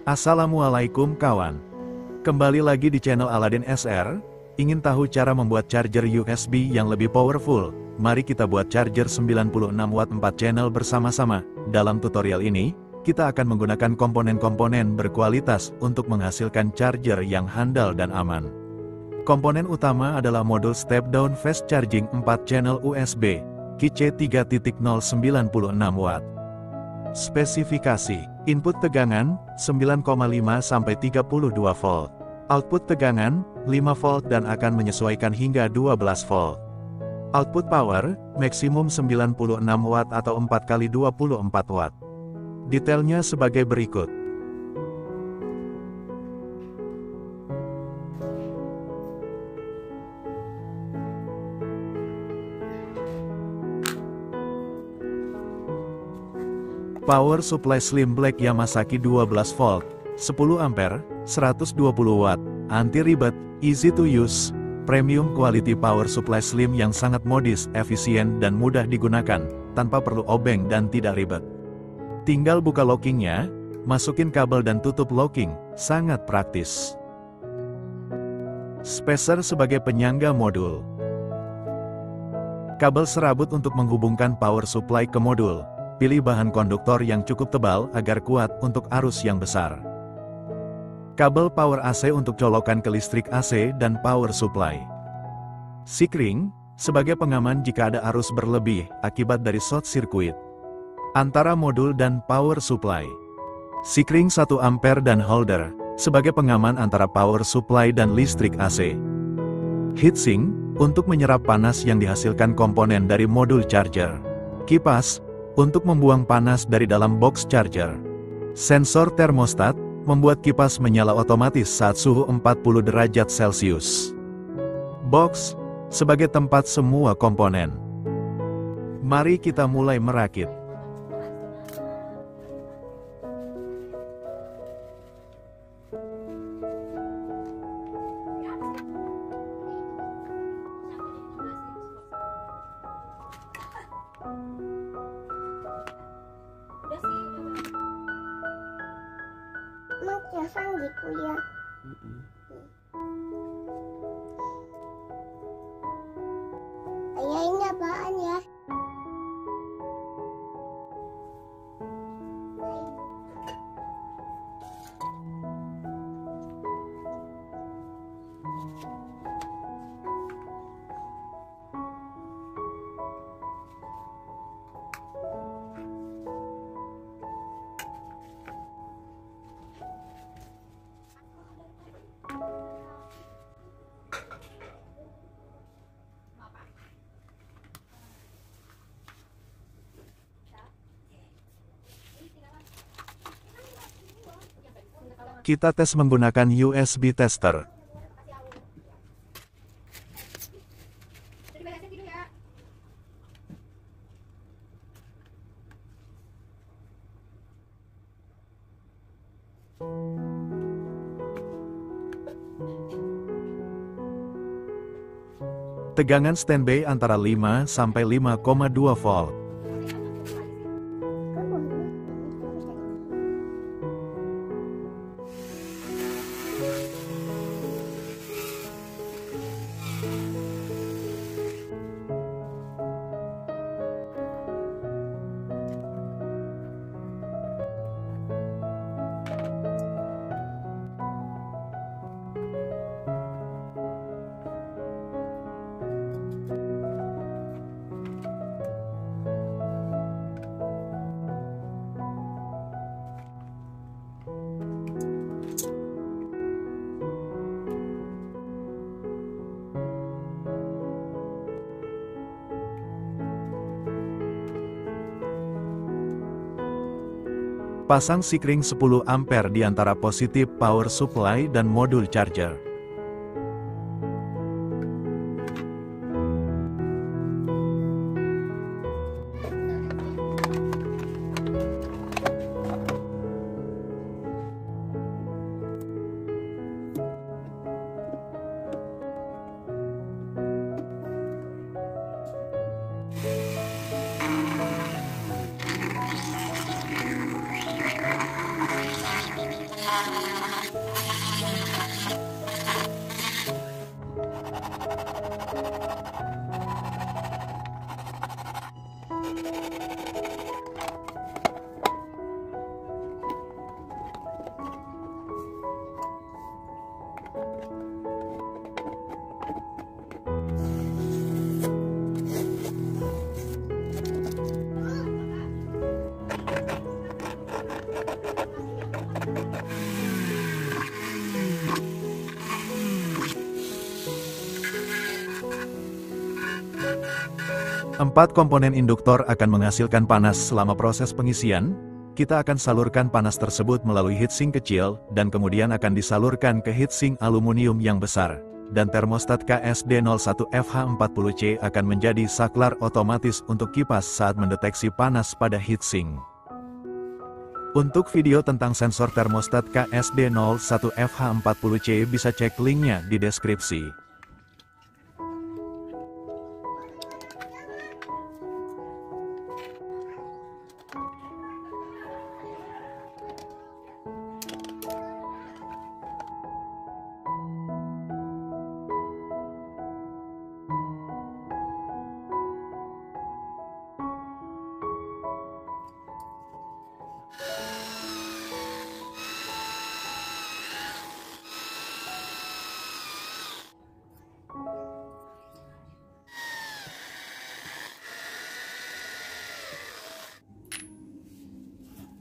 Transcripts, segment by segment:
Assalamualaikum kawan. Kembali lagi di channel Aladin SR. Ingin tahu cara membuat charger USB yang lebih powerful? Mari kita buat charger 96 watt 4 channel bersama-sama. Dalam tutorial ini, kita akan menggunakan komponen-komponen berkualitas untuk menghasilkan charger yang handal dan aman. Komponen utama adalah modul step down fast charging 4 channel USB, QC 3.0 96 watt. Spesifikasi: input tegangan 9,5 sampai 32 volt. Output tegangan 5 volt dan akan menyesuaikan hingga 12 volt. Output power maksimum 96 watt atau 4 kali 24 watt. Detailnya sebagai berikut. Power supply slim black Yamasaki 12 volt, 10 ampere, 120 watt, anti ribet, easy to use, premium quality power supply slim yang sangat modis, efisien dan mudah digunakan, tanpa perlu obeng dan tidak ribet. Tinggal buka lockingnya, masukin kabel dan tutup locking, sangat praktis. Spacer sebagai penyangga modul. Kabel serabut untuk menghubungkan power supply ke modul. Pilih bahan konduktor yang cukup tebal agar kuat untuk arus yang besar. Kabel power AC untuk colokan ke listrik AC dan power supply. Sikring sebagai pengaman jika ada arus berlebih akibat dari short circuit antara modul dan power supply. Sikring 1 ampere dan holder sebagai pengaman antara power supply dan listrik AC. Heatsink untuk menyerap panas yang dihasilkan komponen dari modul charger. Kipas untuk membuang panas dari dalam box charger. Sensor termostat membuat kipas menyala otomatis saat suhu 40 derajat Celcius. Box sebagai tempat semua komponen. Mari kita mulai merakit. Gitu ya. Ayah, ini apaan ya? Kita tes menggunakan USB tester. Tegangan standby antara 5 sampai 5,2 volt. Pasang sikring 10 ampere di antara positif power supply dan modul charger. Empat komponen induktor akan menghasilkan panas selama proses pengisian. Kita akan salurkan panas tersebut melalui heatsink kecil, dan kemudian akan disalurkan ke heatsink aluminium yang besar. Dan termostat KSD01FH40C akan menjadi saklar otomatis untuk kipas saat mendeteksi panas pada heatsink. Untuk video tentang sensor termostat KSD01FH40C bisa cek linknya di deskripsi.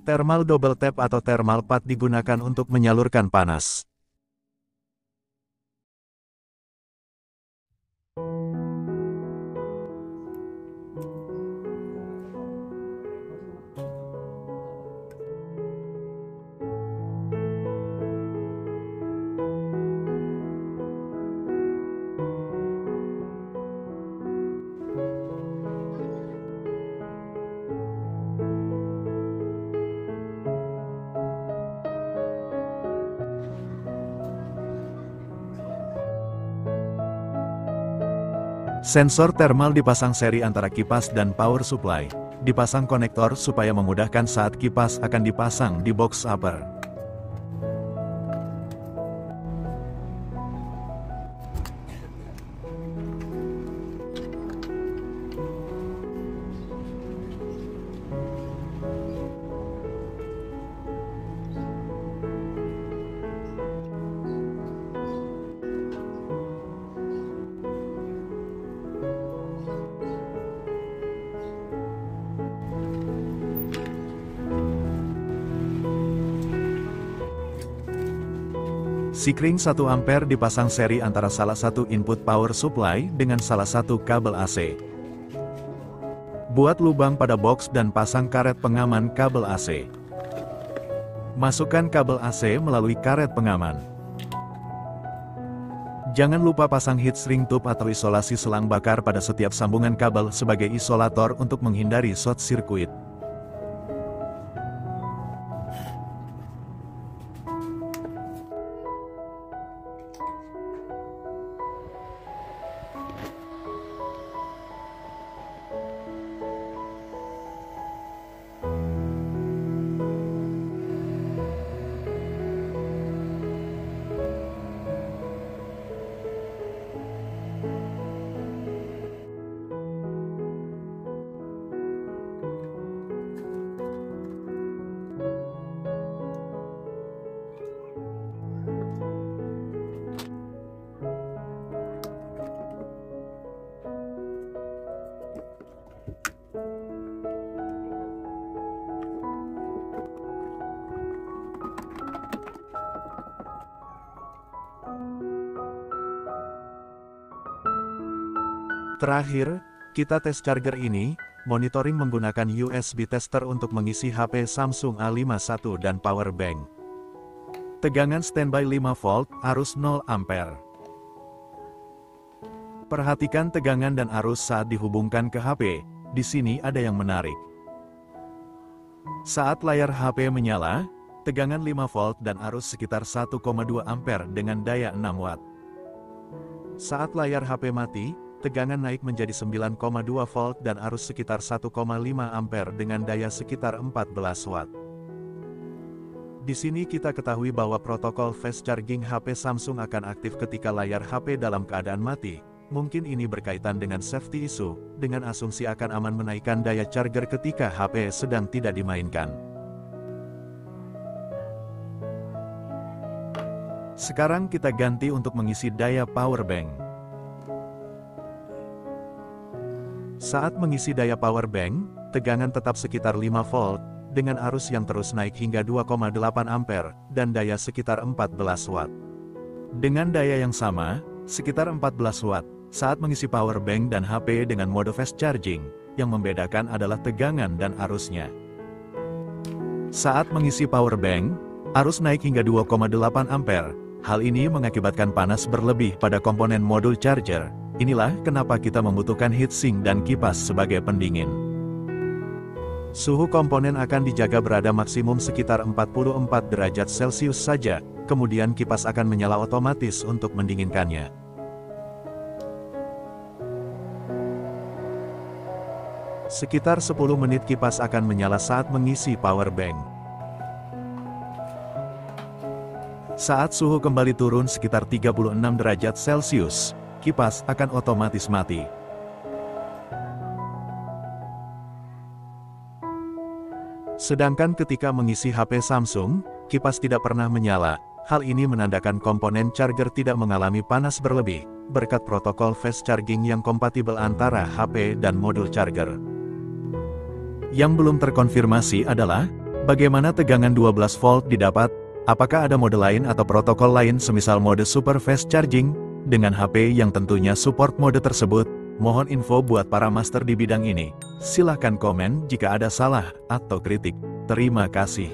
Thermal double tap atau thermal pad digunakan untuk menyalurkan panas. Sensor thermal dipasang seri antara kipas dan power supply. Dipasang konektor supaya memudahkan saat kipas akan dipasang di box upper. Sikring 1 ampere dipasang seri antara salah satu input power supply dengan salah satu kabel AC. Buat lubang pada box dan pasang karet pengaman kabel AC. Masukkan kabel AC melalui karet pengaman. Jangan lupa pasang heat shrink tube atau isolasi selang bakar pada setiap sambungan kabel sebagai isolator untuk menghindari short circuit. Terakhir, kita tes charger ini, monitoring menggunakan USB tester untuk mengisi HP Samsung A51 dan power bank. Tegangan standby 5 volt, arus 0 ampere. Perhatikan tegangan dan arus saat dihubungkan ke HP, di sini ada yang menarik. Saat layar HP menyala, tegangan 5 volt dan arus sekitar 1,2 ampere dengan daya 6 watt. Saat layar HP mati, tegangan naik menjadi 9,2 volt dan arus sekitar 1,5 ampere dengan daya sekitar 14 watt. Di sini kita ketahui bahwa protokol fast charging HP Samsung akan aktif ketika layar HP dalam keadaan mati, Mungkin ini berkaitan dengan safety issue, dengan asumsi akan aman menaikkan daya charger ketika HP sedang tidak dimainkan. Sekarang kita ganti untuk mengisi daya power bank. Saat mengisi daya power bank, tegangan tetap sekitar 5 volt, dengan arus yang terus naik hingga 2,8 ampere, dan daya sekitar 14 watt. Dengan daya yang sama, sekitar 14 watt, saat mengisi power bank dan HP dengan mode fast charging, yang membedakan adalah tegangan dan arusnya. Saat mengisi power bank, arus naik hingga 2,8 ampere. Hal ini mengakibatkan panas berlebih pada komponen modul charger. Inilah kenapa kita membutuhkan heatsink dan kipas sebagai pendingin. Suhu komponen akan dijaga berada maksimum sekitar 44 derajat Celcius saja, kemudian kipas akan menyala otomatis untuk mendinginkannya. Sekitar 10 menit kipas akan menyala saat mengisi power bank. Saat suhu kembali turun sekitar 36 derajat Celcius, kipas akan otomatis mati. Sedangkan ketika mengisi HP Samsung, kipas tidak pernah menyala. Hal ini menandakan komponen charger tidak mengalami panas berlebih, berkat protokol fast charging yang kompatibel antara HP dan modul charger. Yang belum terkonfirmasi adalah, bagaimana tegangan 12 volt didapat. Apakah ada mode lain atau protokol lain semisal mode super fast charging, dengan HP yang tentunya support mode tersebut? Mohon info buat para master di bidang ini. Silahkan komen jika ada salah atau kritik. Terima kasih.